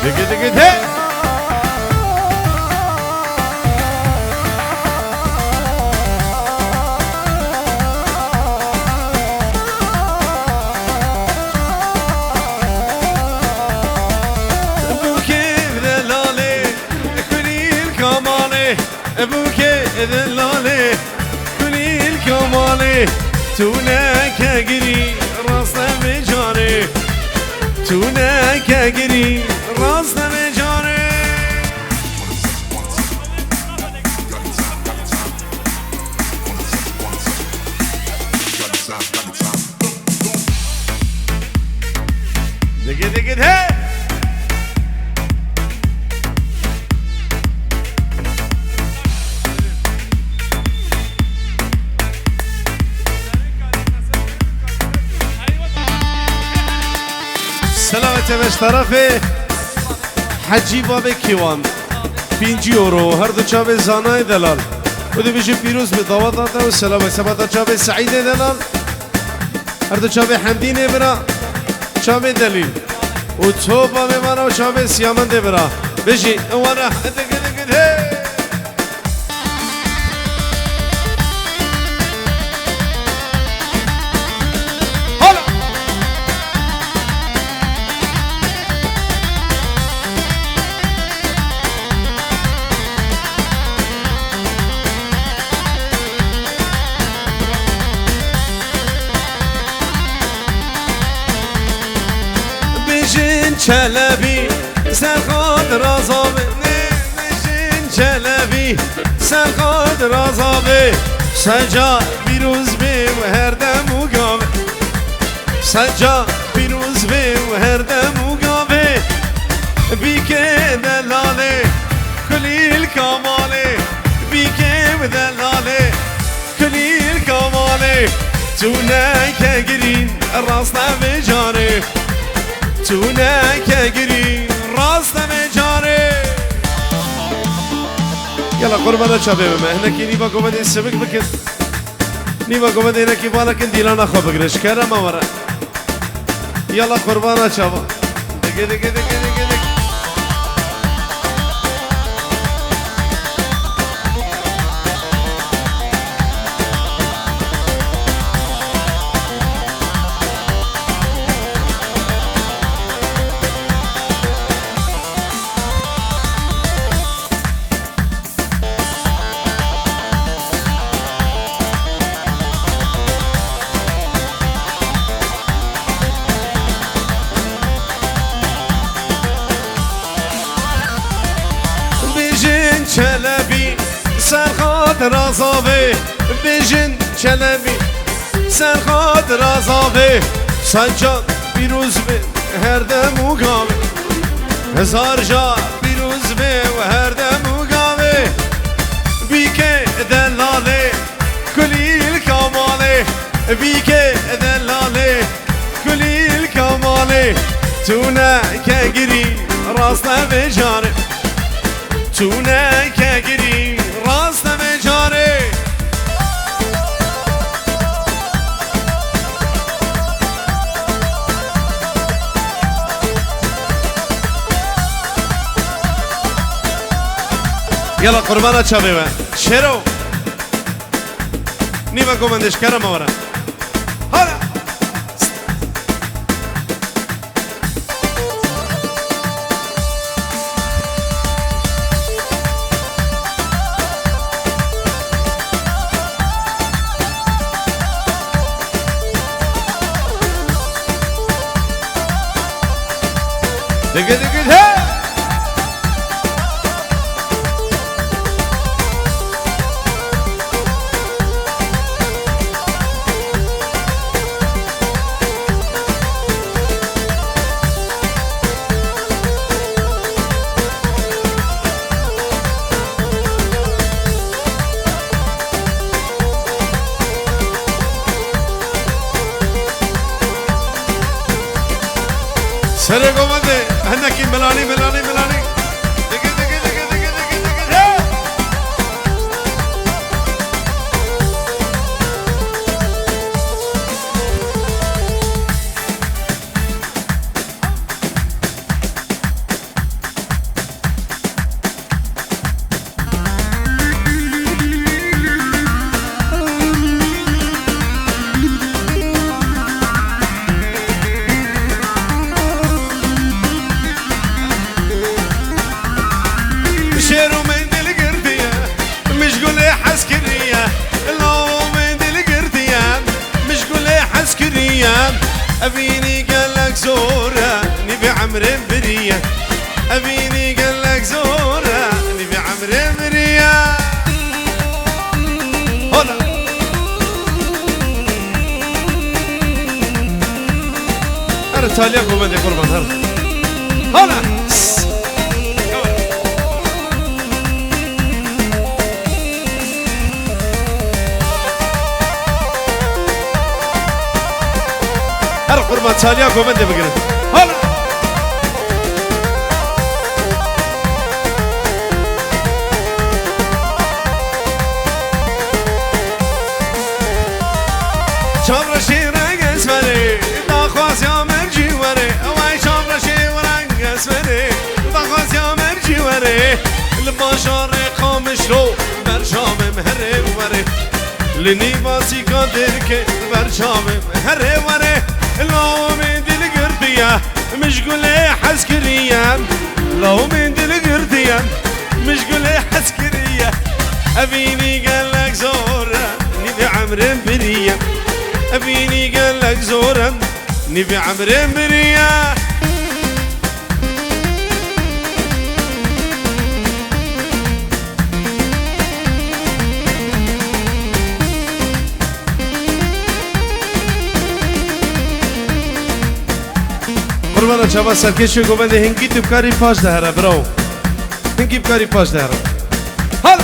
دقي دقي دقي ابوك ذلالي كلي الكمالي تونك اجري راسنا بجاري تونك اجري راسنا بجاري دقي دقي دقي سلامت مش طرفه حجی باب کیوان 5 یورو هر دو چاوه زانای دلال بودی بیشی پیروز به دعوت داده و سلامت سبت چاوه سعید دلال هر دو چاوه حمدین برا چاوه دلیل و تو باب مانا و چاوه سیامن ده برا بیشی اوانا چلبی سرخاد رازابه نشین چلبی سرخاد رازابه سجا بیروز به و هر دم و گاوه سجا بیروز به و هر دم و گاوه بیکه دلاله کلیل کاماله بیکه دلاله کلیل کاماله تو نکه گرین راست بجاره تونك اجري راسنا مجاري يلا قربانا شباب ما هنا كي نيبا قومد السبك بكت نيبا قومد هنا كي بالك ديلانا خو بقرش كرا ما ورا يلا قربانا شباب دقي دقي دقي دقي دقي چلبی سرخاد رازابه بجن چلبی سرخاد رازابه سجاد بیروز به هر دم و گاوه هزار جا بیروز به و هر دم و گاوه بیکه دلاله کلیل کاماله بیکه دلاله کلیل کاماله تونه که گری راست بجاره تونه که گری راست بجاره يلا قربانا شباب شيرو نيما قومندش كرم ورا هلا دقي دقي هي سر قومنده هنكي ملاني ملاني ملاني دقي دقي دقي دقي دقي دقي أبيني قالك زورة نبي عمر برية أبيني قالك زورة نبي عمر برية هلا أرتاليكم بدي قربان هلا هلا قربان تاليكم بدي بقرب هلا شامر شيرك اسمري داخواز يا مرجي وري واي شامر شيرك اسمري داخواز يا مرجي وري البشر خامش رو برشام مهره وري لني باسي قادر كي برشام مهره وري لو من دل قردية مش قولي حسكرية لو من دل قردية مش قولي حسكرية أبيني قالك زورة نبي عمر برية أبيني قالك زورا نبي عمر برية قربانا چابا سرکشی گو بنده هنگی تو بکاری پاش دهره برو هنگی بکاری پاش دهره حالا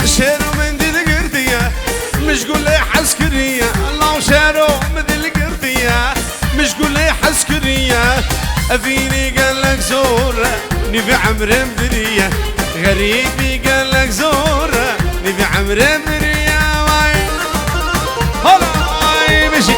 شيرو من دي القردية مش قول لي حسكرية الله شيرو من دي القردية مش قول لي حسكرية أبيني قالك زورة نبي عمر برية غريبي قالك زورة نبي عمر برية واي هلا واي مشي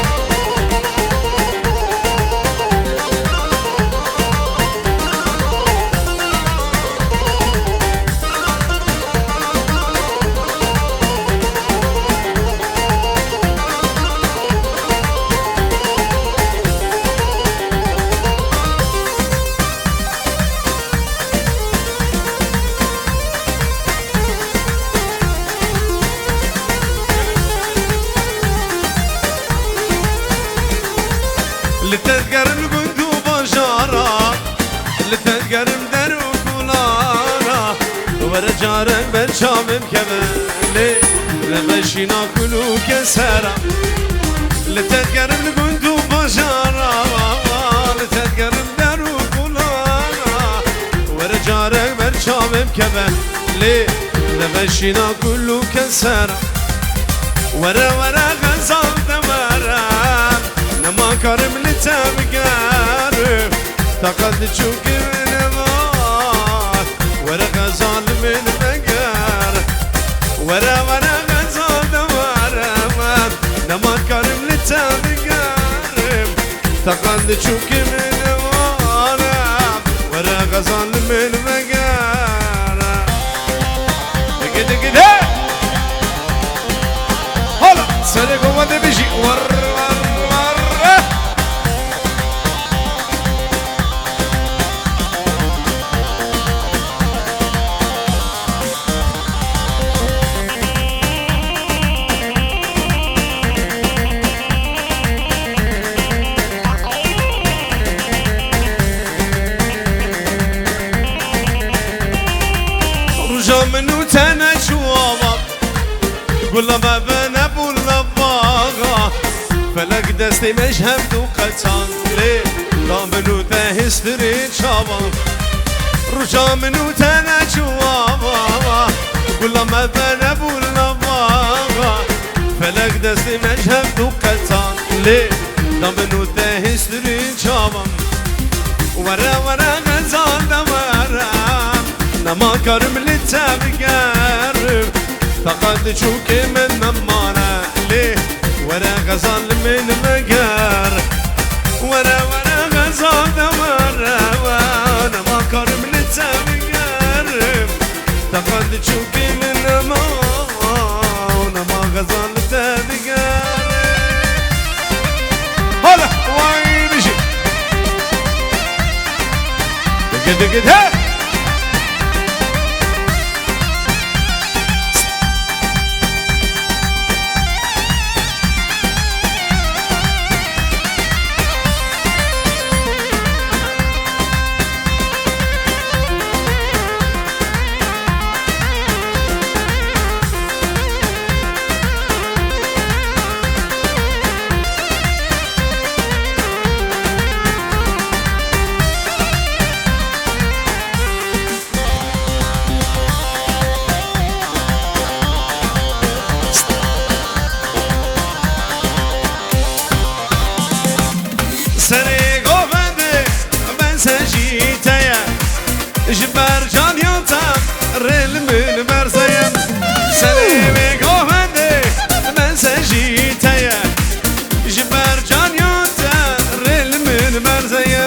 لتذكرم قدو بشارة لتذكرم درو كولانا ورجارك برشام بكمالي لبشينا كلو كسرة لتذكرم قدو بشارة لتذكرم درو كولانا ورجارك برشام بكمالي لبشينا كلو كسرة ورا ورا غزال دمارا نما كرم لتبقارب تقد تشوك من مار ورا غزال من بقار ورا ورا غزال دمارا نما كرم لتبقارب تقد تشوك من مار ورا غزال من بقار دقي دقي دقي هلا سلك وما بيجي ور رجا منو تنشوابا قولا بابنا بولا باغا فلك دستي مشهم دو قطان ليه لا منو تهستري شابا رجا منو تنشوابا قولا بابنا بولا باغا فلك دستي مشهم دو قطان ليه لا منو تهستري شابا ورا ورا غزال دمارا نما كرم لتبقارب فقد تشوك من نمانا ليه ورا غزال من مقار ورا ورا غزال دمارا نما كرم لتبقارب فقد تشوك من نمانا غزال تبقارب دقيت ها سري قوفندي من سجيتيا جبار جان يوتام ريل من مرزيا سري قوفندي من سجيتيا جبار جان يوتام ريل من مرزيا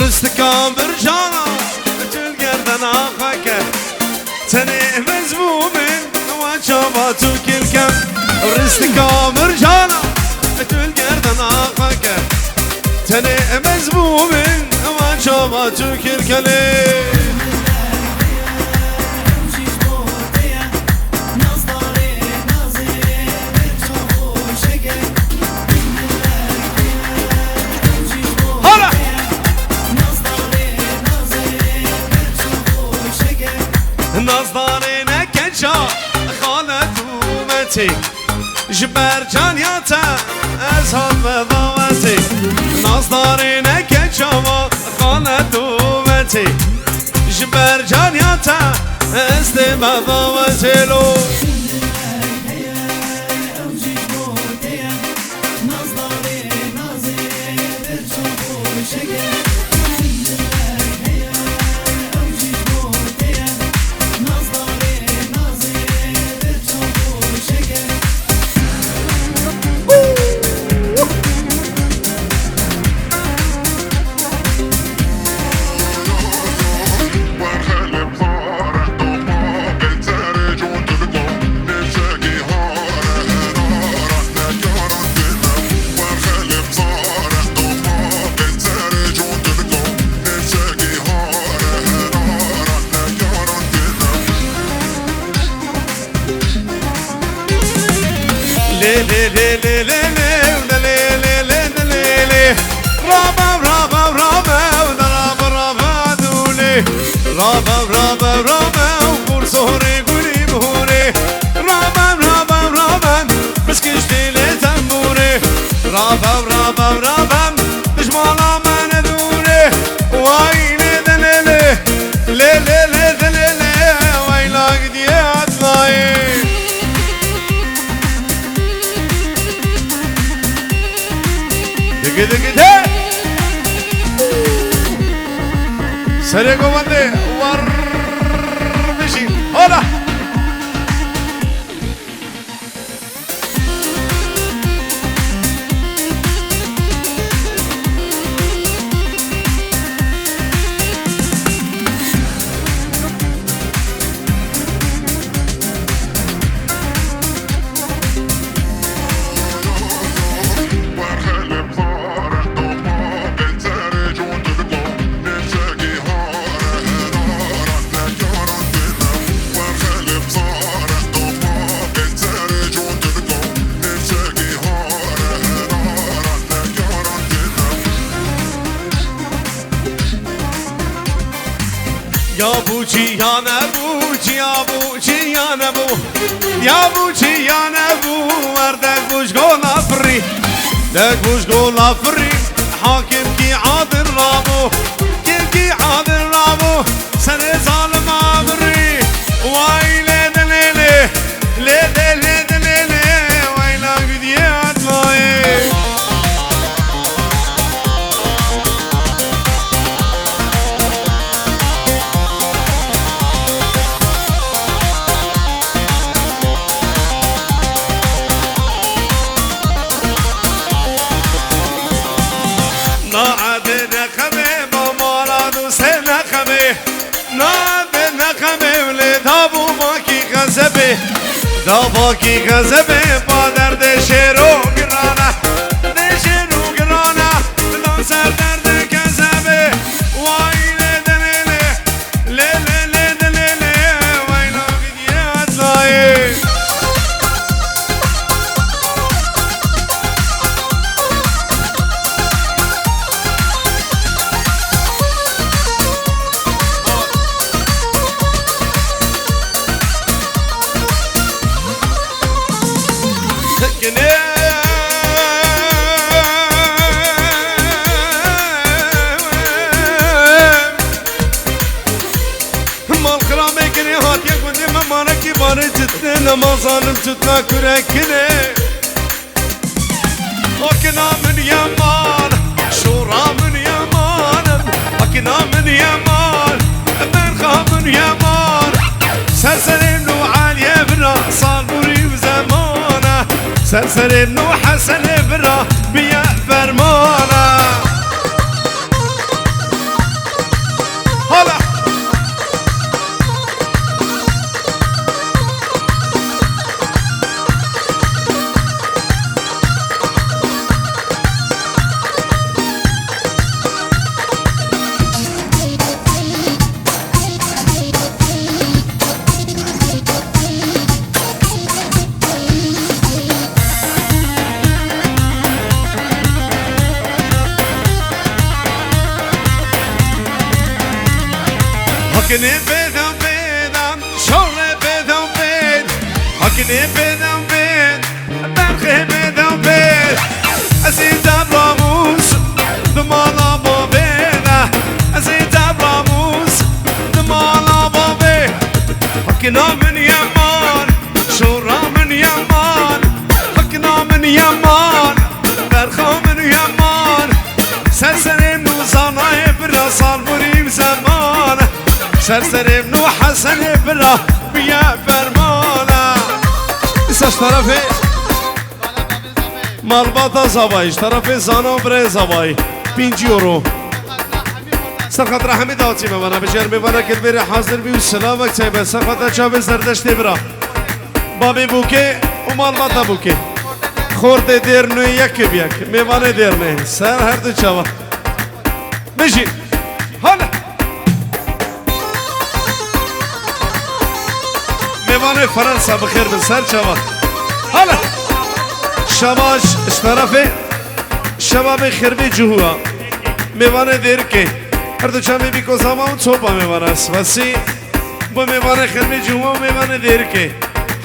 رستكام برجانا تلقردن آخاك تنه مزمومن وشاباتو كل كم رستكام برجانا تلقردن آخاك تنه مزمومن وشاباتو كل كلي نظرنا كجا خالتومتي جبر جانياتا أزهد بضواتي نظرنا كجا خالتومتي جبر جانياتا أزهد بضواتي لو رابم دجمالا من دوره وای ندلله لله دلله وای لاگدی اطلای دگه دگه ده سره گوانده ور بشین حالا یا بوچی یا نبوچی یا بوچی یا نبو یا بوچی یا نبو وردک بوش گل افری دک بوش گل افری حاکم کی عادل رابو کی عادل رابو سر ظالم افری داباکی غزبه با درد شیرو گرانه ده شیرو گرانه دان سر درد غزبه وای لدلیله لیله دلیله وای ناگیدیه اتلایی Namazanım tutma kürekine Akınamın yaman Şuramın yaman Akınamın yaman Berkamın yaman Serserim Nuh Aliye bira Salburim zamana Serserim Nuh Hasan'e bira Biye fermana Hala Hakkını bedam bedam, şöyle bedam bed. Hakkını bedam bed, berkı bedam bed. Aziz abramuz, dumala babena. Aziz abramuz, dumala babe. Hakkına min yaman, şura min yaman. Hakkına min yaman, berkı min yaman. Serserim nuzana ebra salburim zaman. Serserim Nuh Hasan bra biya fermana İsaç tarafı Malbata zavay tarafı zana bre zavay 5 euro سرخط رحمی داتی میبانه بجر میبانه که بری حاضر بی و سلام وقت چه به سرخط چاوی زردشتی برا بابی بوکه و مالباتا بوکه خورد دیر نوی یکی بیک میبانه دیر نه سر هر دو چاوا بشی حالا میوان فرانسا بخیر به سر چوا حالا شباش اشترافه شباب خربی جهوا میوان دیر که هر دو چمی بی کوزاما و چوبا میوان است وسی با میوان خربی جهوا و میوان دیر که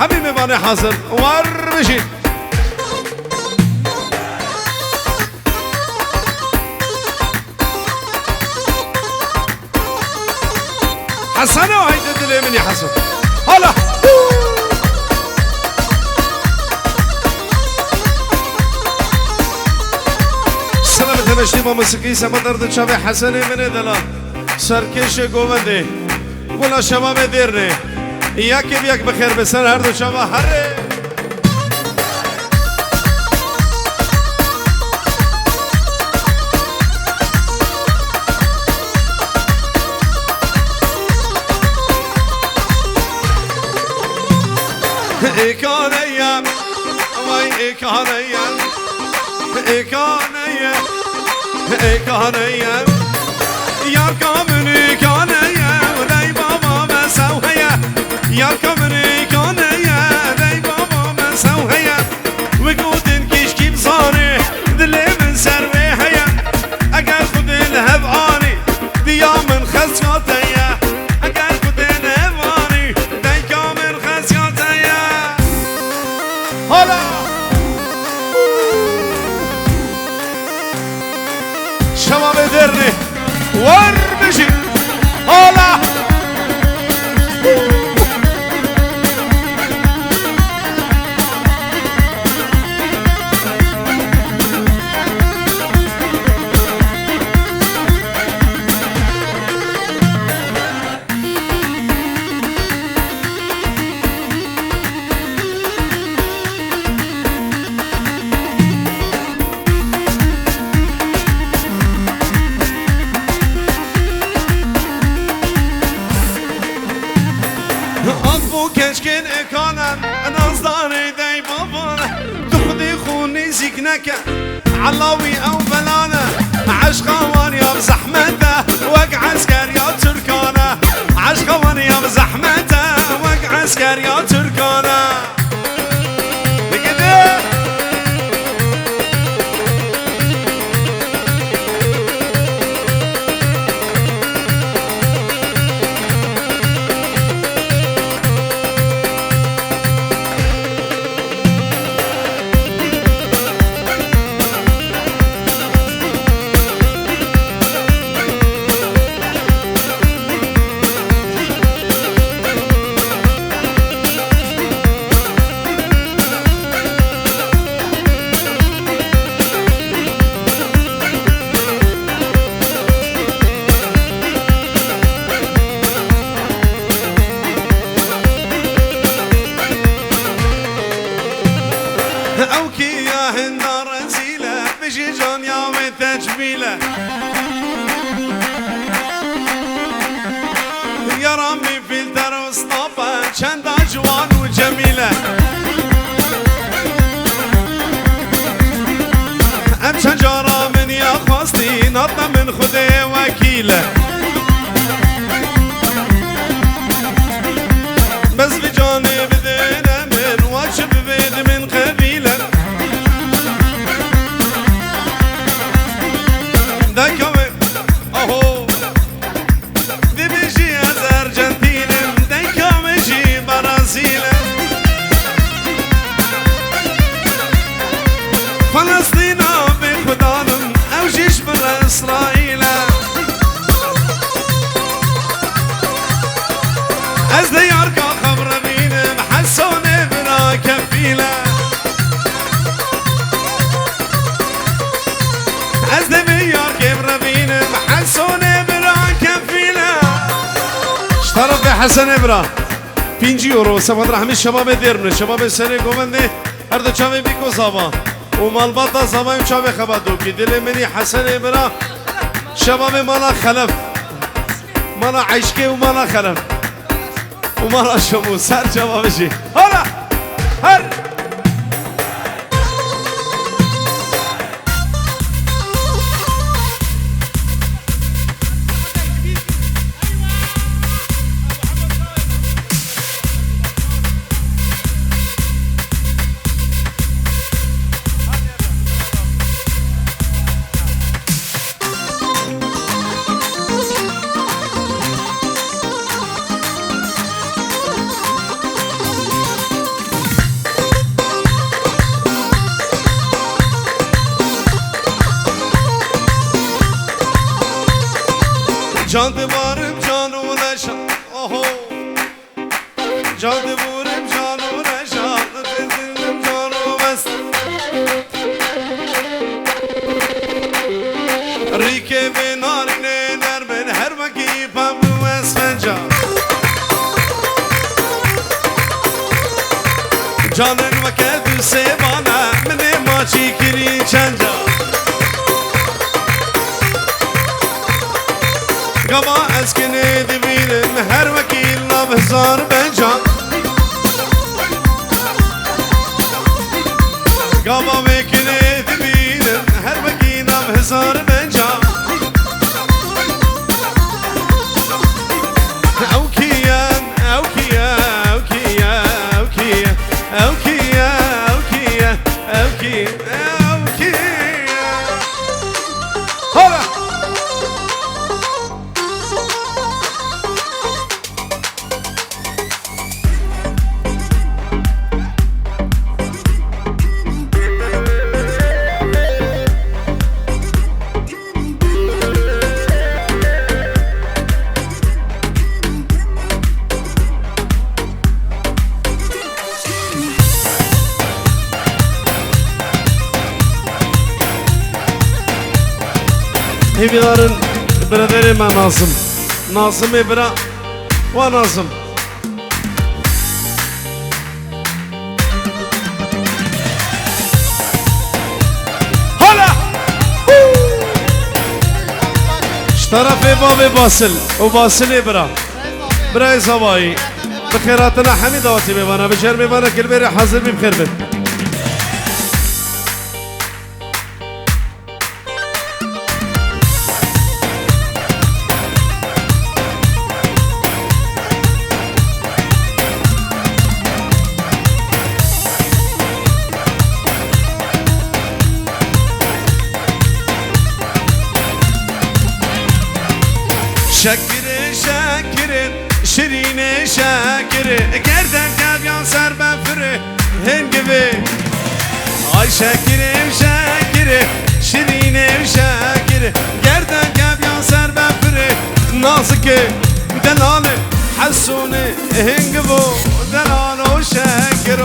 همین میوان حاضر وار بشید حسن و هایده دلی منی حسن حالا سلامت بشتی با موسیقی سمندر دو چاوی حسنی منه دلان سرکش گوونده گولا شباب دیرنه یکی بیک بخیر بسر هر دو چاوی هره İkaneyem, vay İkaneyem, İkaneyem, İkaneyem, yar kamın İkaneyem, dey baba ben sevheye, yar kamın İkaneyem, dey baba ben sevheye, ve gudin kiş kim zani, dilimin serveheye, eğer kudin hev ani, diyamın khasgateye, eğer kudin hev ani, dey kamın khasgateye. Hala şabab derni بچکن اکانن نازداری دی بابانه تو خودی خونی زیگ نکن علاوی او بلانه عشقوان یا بزحمته وق عسكر يا تركانه عشقوان يا بزحمته وق عسكر يا تركانه بقدر اوكي يا هندا رزيلة بشي جان يا وتجميلة يا رامي فلتر وصنافة شندا جوان وجميلة ام شجرة من يا خاصتي نطة من خدي وكيلة بس بجانب ذينا من وجب بيد من قبيلة ذاك اهو دي بيجي از ارجنتين ذاك بيجي برازيل فلسطين بخدانم او جيش بر اسرائيل از ديارك خبر بينم حسون برا كفيله از ديارك خبر بينم حسون برا كفيله اشترف بحسن ابرا 5 يورو سبحان رحمه شباب ديرمن شباب سري گوونده هر دو چاوي بيكو زابا و مالباتا زابا ام چاوي خبادو کی دل مني حسن ابرا شباب مالا خلف مالا عشقي و مالا خلف ومالا شمو سر جوابشي هلا هر Can divarım canına şan oho Can divarım canına şan Dedim canıma Rike ben arineler ben her vakit bu esfenca Canın vakit sevana Mene maçı kiri çanca Gama eskini dibinim her vakil nabzar bencan Gama vekini dibinim her vakil nabzar bencan Evkiyen, evkiyen, evkiyen, evkiyen, evkiyen, evkiyen, evkiyen, evkiyen Hala! Hevidarın biraderim ben Nazım Nazım İbra ve Nazım Hala Şu tarafı Babi Basıl O Basıl İbra Bray Zavai بخيراتنا حميد واتي ميوانا بشهر ميوانا كل بيري حاضر بي بخير بي شكر شكر شيرين شكر گردن کبیان سر بفره هنگوه آی شکر شکر شیرین شکر گردن کبیان سر بفره نازک دلال حسون هنگوه دلال و شکر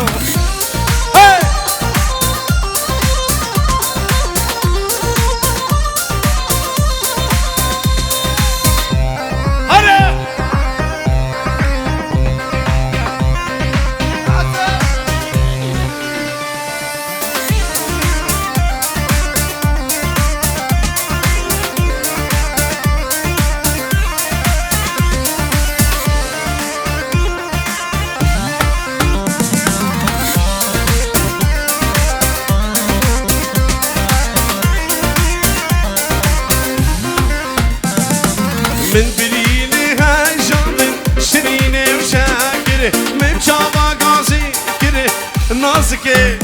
من بريني هاجم شيرين وشاكر من شابا غازي كره نازكي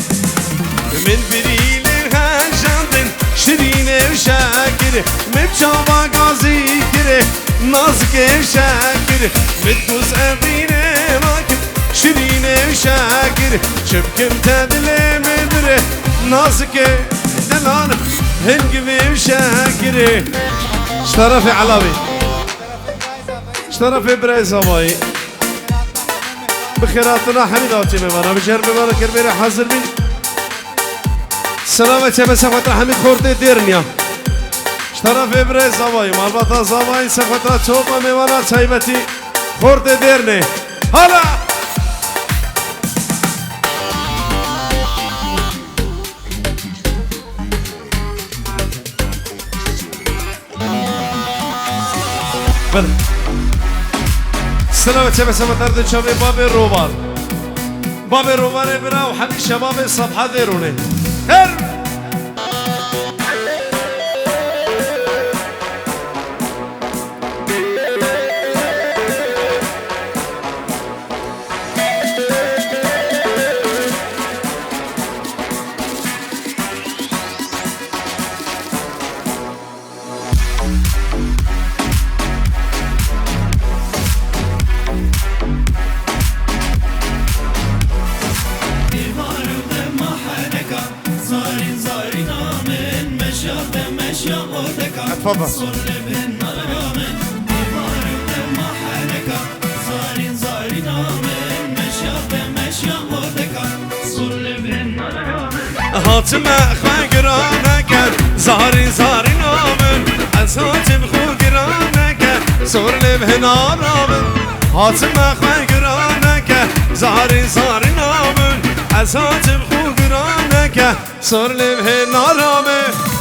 من بريني هاجم شيرين وشاكر من شابا غازي كره نازكي وشاكر متوز أبيني راكب شيرين وشاكر شبكم تدلي مدره نازكي دلال هنقبي وشاكر اشترفي علابي اشترفي برايز هواي بخيراتنا حميداتي ميوانا بشهر ميوانا كربيري حاضر بي سلامة يا مسافة حميد خورتي ديرنيا اشترفي برايز هواي مالباتا زواي سفتا توبا ميوانا تايبتي خورتي ديرني هلا بله سلامة يا مسافة تردد شابي بابي روبان بابي روبان برا وحبي شباب صبحة ديروني هر تفضل هاتم اخوة گرانه زاری زاری نامن از هاتم خو گرانه سر لبه نارامن هاتم اخوة گرانه زاری زاری نامن از هاتم خو گرانه سر لبه نارامن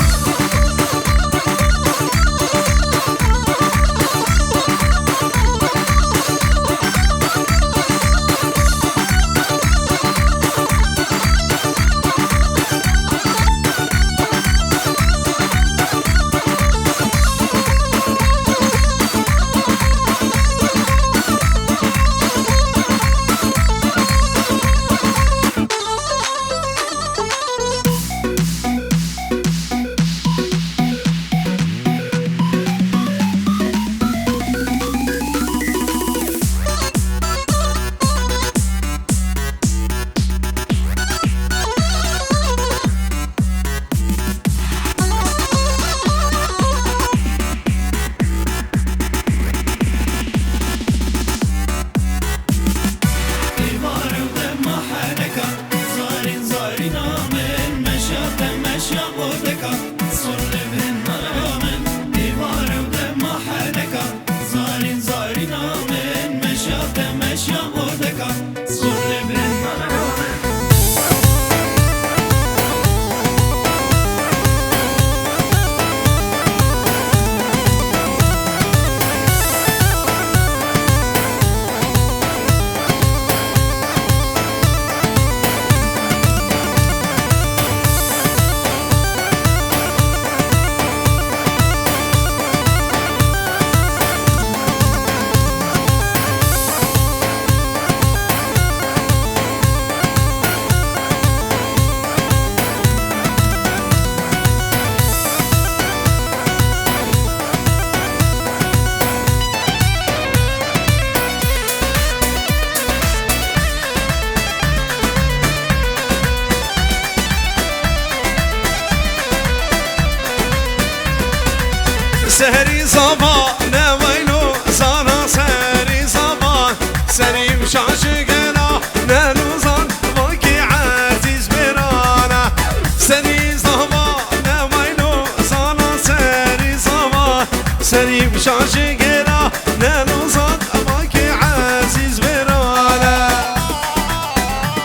زبان ويلو زانا سري زبان سري مشاشقنا نلوزان باكي عزيز برانا سري زبان ويلو زانا سري زبان سري مشاشقنا نلوزان باكي عزيز برانا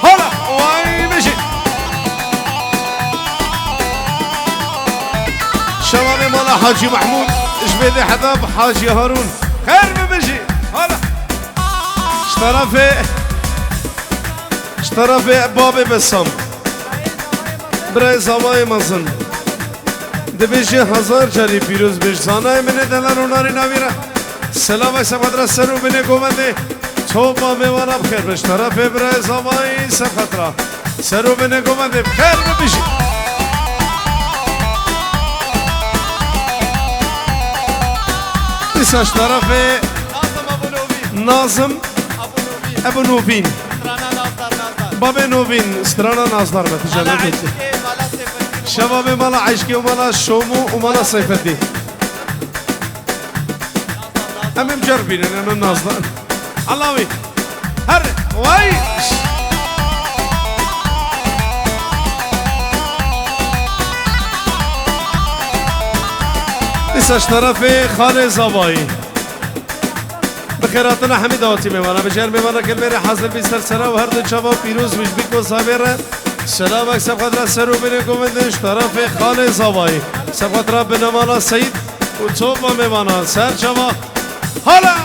هلا واي مشي شباب مالا حاجي محمود جبيدي حباب حاجي هارون خير بمشي هلا اشترافي بابي بسام برای زوای مزن دبیجی هزار جاری پیروز بیش زانای منه دلان و ناری نویره سلام سفدر سرو بینه گومنده توبا میوانم خیر بش طرفی برای زوای سفدر سرو بینه گومنده خیر بمشی İsaç tarafı Nazım Ebu Nubin Babe Nubin Strana Nazlar Betican'a gitti Şebabi mala aşkı mala şomu umala sayfeti Emim cerbinin emim Nazlar Allahi Her Vay İsaç tarafı Khale Zavai بخيراتنا حميد اوتي ميوانا بجال ميوانا كلمه حاضر بيستر سرا وهر دو شباب پیروز مشبيك و صابر سلامك سبقدر سرو بين گومندش طرف خالد زوای سبقدر بنمانا سعید و توبا ميوانا سر شباب حالا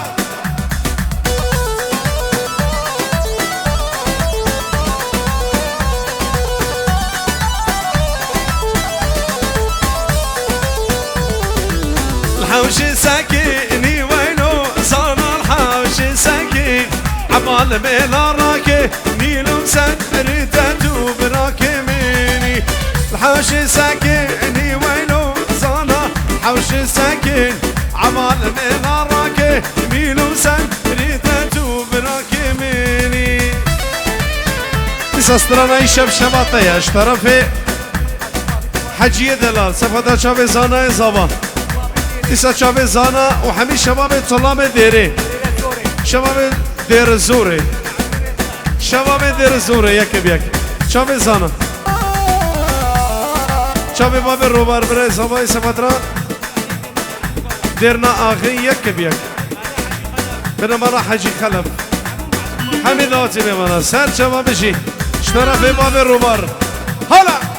الحوش ساكني وينو صار الحوش ساكن عمال بلا راكي نيلو سكرتو براكي مني الحوش ساكني وينو صار الحوش ساكن عمال بلا راكي نيلو سكرتو براكي مني تسسترنا يشب شباطة يا اشترفي حجية دلال سفدا شابي زانا زبا إسا شباب زانا وحمي شباب طلاب ديري شباب دير زوري شباب دير زوري يكب يك شباب زانا شباب باب روبار بري زباي سفترا ديرنا آخي يكب يك بنمانا حجي خلف حمي ذاتي بمانا سر شباب شي اشترى في باب روبار هلا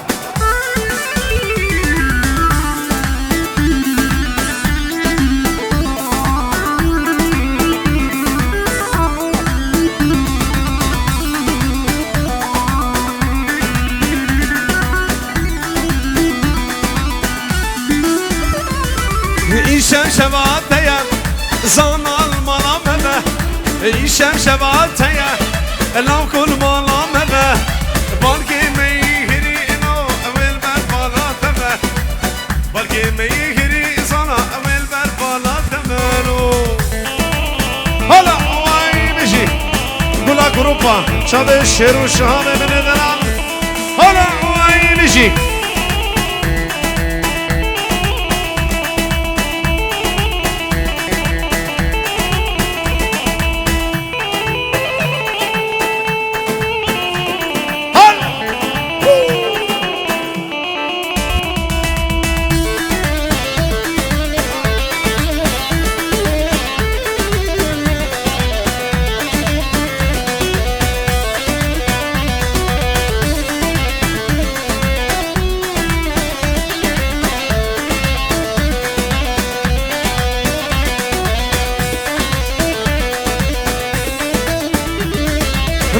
İşem şebateye zan almala mebe İşem şebateye elam kul mala mebe Balki meyhiri ino evvel ber bala tebe Balki meyhiri zana evvel ber bala temelo Hala vay beşi Gula grupa çabe şeru şahane beni deram Hala vay beşi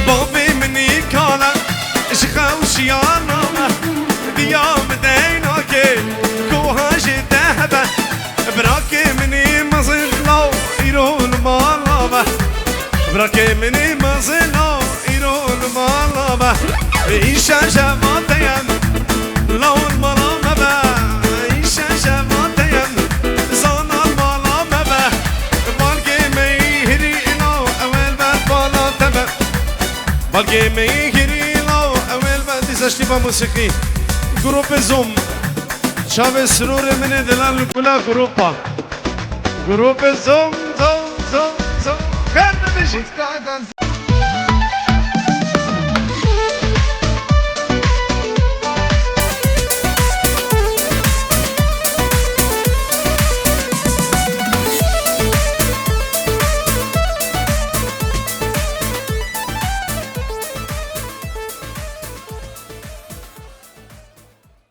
بابي مني كان شخوشيانا ديام ديناك كوهاش ذهبه براكي مني مزلو يرون مالابه براكي مني مزلو يرون مالابه إيشا شباتيم لو المرامبه إيشا شباتيم زانا المرامبه بالكي ميهري إلو أول بالبالا تبه بالكي ميهري إلو أول بالديزاشتي بموسيقي جروب زوم شاب سرور من دلال كلا جروبا گروپ زم زم زم زم کرده بشید